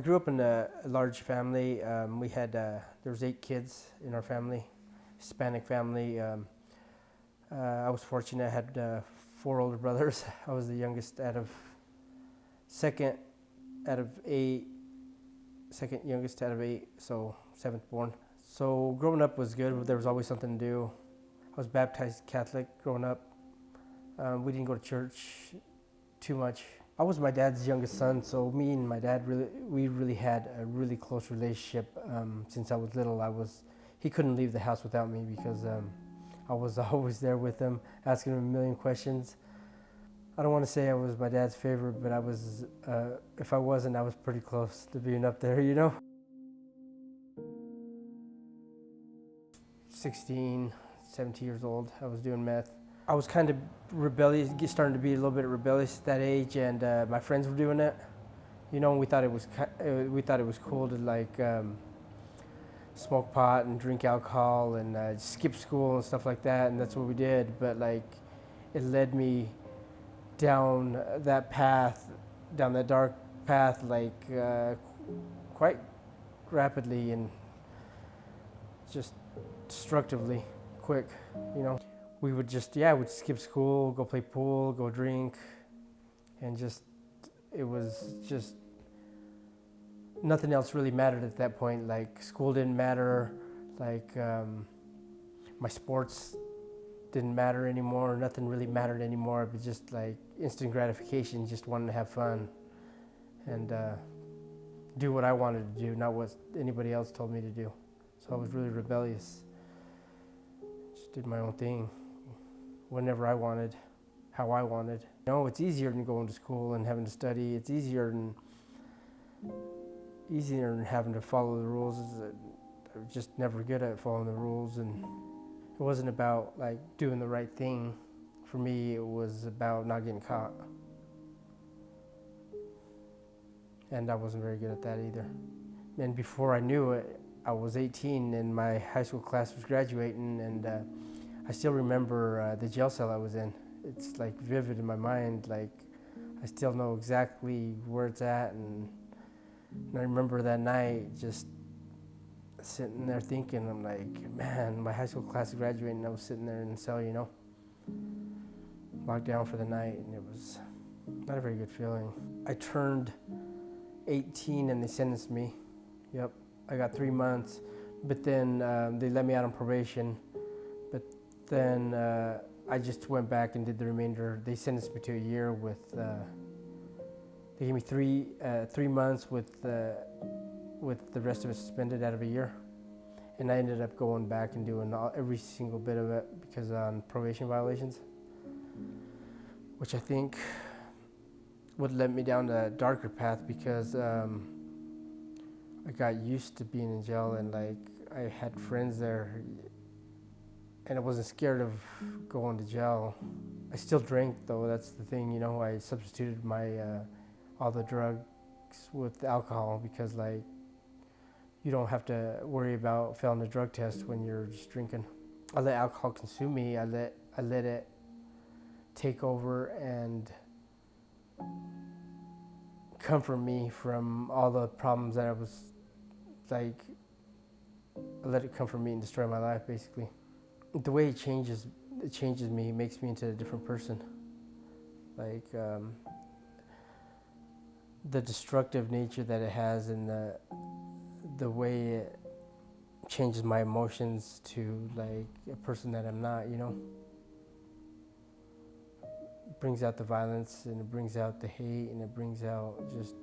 grew up in a large family. We had there was 8 kids in our family, Hispanic family. I was fortunate. I had 4 older brothers. I was the youngest second out of 8, second youngest out of 8, so 7th born. So growing up was good. There was always something to do. I was baptized Catholic growing up. We didn't go to church too much. I was my dad's youngest son, so me and my dad we really had a really close relationship since I was little. He couldn't leave the house without me because I was always there with him, asking him a million questions. I don't want to say I was my dad's favorite, but I was. If I wasn't, I was pretty close to being up there, 16, 17 years old, I was doing meth. I was kind of rebellious, starting to be a little bit rebellious at that age, and my friends were doing it. We thought it was cool to smoke pot and drink alcohol and skip school and stuff like that, and that's what we did. But it led me down that path, down that dark path, quite rapidly and just destructively quick, We would we'd skip school, go play pool, go drink, and it was just, nothing else really mattered at that point. School didn't matter, my sports didn't matter anymore, nothing really mattered anymore. It was just instant gratification, just wanting to have fun and do what I wanted to do, not what anybody else told me to do. So I was really rebellious. Just did my own thing, whenever I wanted, how I wanted. It's easier than going to school and having to study. It's easier than having to follow the rules. I was just never good at following the rules, and it wasn't about doing the right thing. For me, it was about not getting caught. And I wasn't very good at that either. And before I knew it, I was 18 and my high school class was graduating, and I still remember the jail cell I was in. It's vivid in my mind. I still know exactly where it's at, and I remember that night just sitting there thinking, I'm man, my high school class is graduating, and I was sitting there in the cell, locked down for the night, and it was not a very good feeling. I turned 18 and they sentenced me. Yep, I got 3 months, but then they let me out on probation. But then I just went back and did the remainder. They sentenced me to a year with, they gave me 3 months with the rest of it suspended out of a year. And I ended up going back and doing every single bit of it because on probation violations, which I think would let me down a darker path because I got used to being in jail, and I had friends there, and I wasn't scared of going to jail. I still drank though, that's the thing, I substituted my all the drugs with alcohol because you don't have to worry about failing a drug test when you're just drinking. I let alcohol consume me. I let it take over and comfort me from all the problems that I was I let it comfort me and destroy my life, basically. The way it changes me, it makes me into a different person. The destructive nature that it has, and the way it changes my emotions to a person that I'm not, It brings out the violence, and it brings out the hate, and it brings out just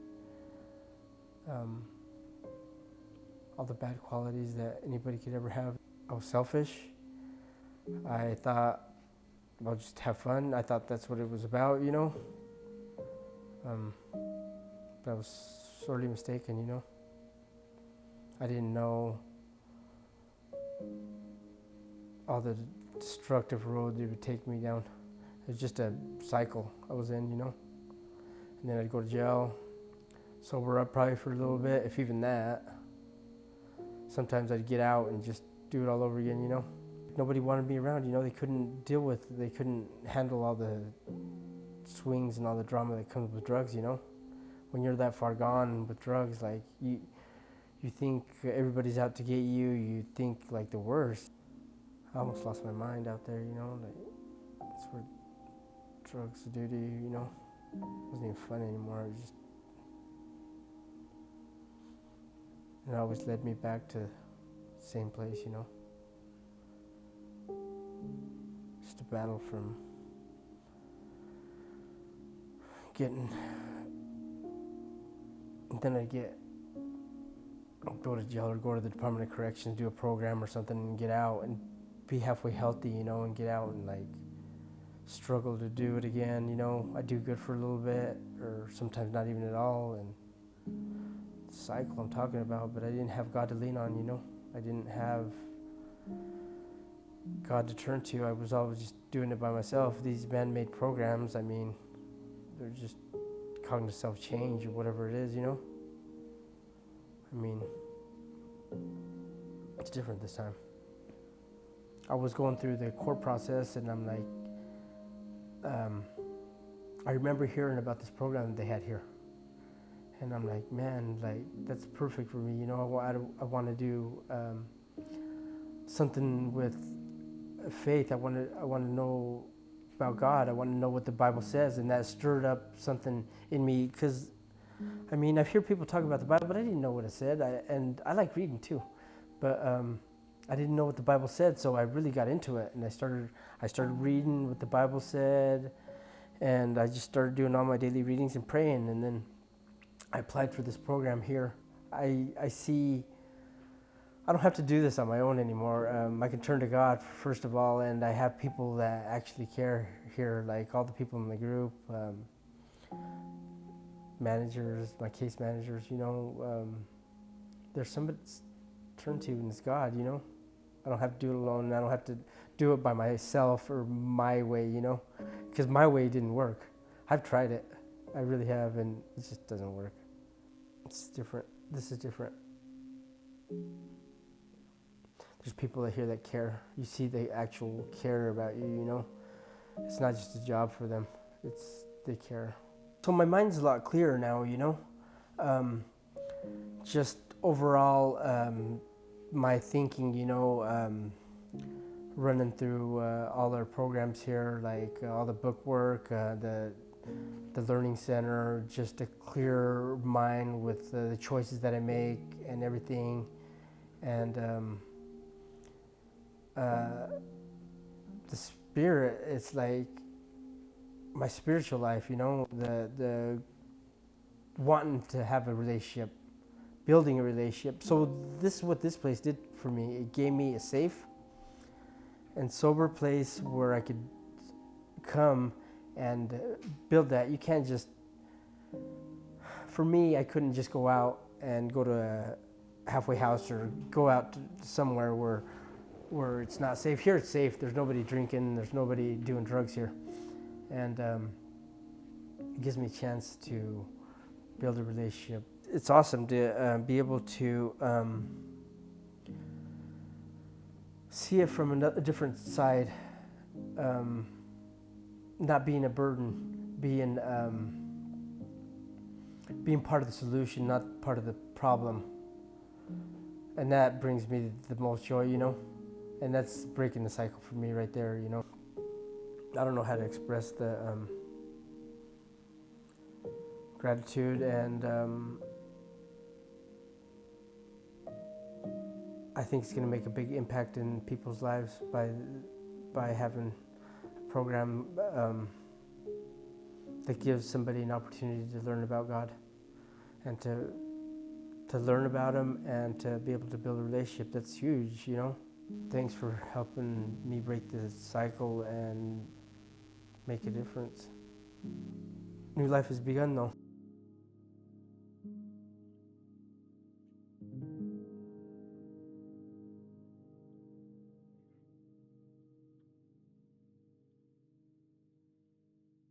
all the bad qualities that anybody could ever have. I was selfish. I thought I'll just have fun. I thought that's what it was about, But I was sorely mistaken, I didn't know all the destructive road it would take me down. It was just a cycle I was in, And then I'd go to jail, sober up probably for a little bit, if even that. Sometimes I'd get out and just do it all over again, Nobody wanted me around, They couldn't handle all the swings and all the drama that comes with drugs, when you're that far gone with drugs, like you think everybody's out to get you. You think like the worst. I almost lost my mind out there, like that's what drugs do to you, It wasn't even fun anymore. It was just, it always led me back to the same place, Just a battle from getting, and then I'd go to jail or go to the Department of Corrections, do a program or something, and get out and be halfway healthy, and get out and like struggle to do it again, I do good for a little bit, or sometimes not even at all, and the cycle I'm talking about. But I didn't have God to lean on, I didn't have God to turn to. I was always just doing it by myself. These man-made programs, I mean, they're just cognitive self-change or whatever it is, I mean, it's different this time. I was going through the court process, and I'm like, I remember hearing about this program that they had here, and I'm like, man, like that's perfect for me. I want to do something with faith. I want to know about God. I want to know what the Bible says, and that stirred up something in me. Because, I mean, I've heard people talk about the Bible, but I didn't know what it said. And I like reading too, but I didn't know what the Bible said, so I really got into it, and I started reading what the Bible said, and I just started doing all my daily readings and praying, and then I applied for this program here. I see I don't have to do this on my own anymore. I can turn to God first of all, and I have people that actually care here, like all the people in the group, managers, my case managers, there's somebody to turn to, and it's God, I don't have to do it alone. I don't have to do it by myself or my way, because my way didn't work. I've tried it. I really have, and it just doesn't work. It's different. This is different. There's people that here that care. You see they actual care about you, It's not just a job for them. They care. So my mind's a lot clearer now, just overall, my thinking, running through all our programs here, like all the book work, the learning center, just a clear mind with the choices that I make and everything, and the spirit. It's like my spiritual life, the wanting to have a relationship, building a relationship. So this is what this place did for me. It gave me a safe and sober place where I could come and build that. You can't just, for me, I couldn't just go out and go to a halfway house or go out to somewhere where it's not safe. Here it's safe. There's nobody drinking. There's nobody doing drugs here. And it gives me a chance to build a relationship. It's awesome to be able to see it from a different side, not being a burden, being part of the solution, not part of the problem. And that brings me the most joy, and that's breaking the cycle for me right there, I don't know how to express the gratitude, and I think it's going to make a big impact in people's lives by having a program that gives somebody an opportunity to learn about God and to learn about Him and to be able to build a relationship. That's huge, Thanks for helping me break the cycle and make a difference. New life has begun, though.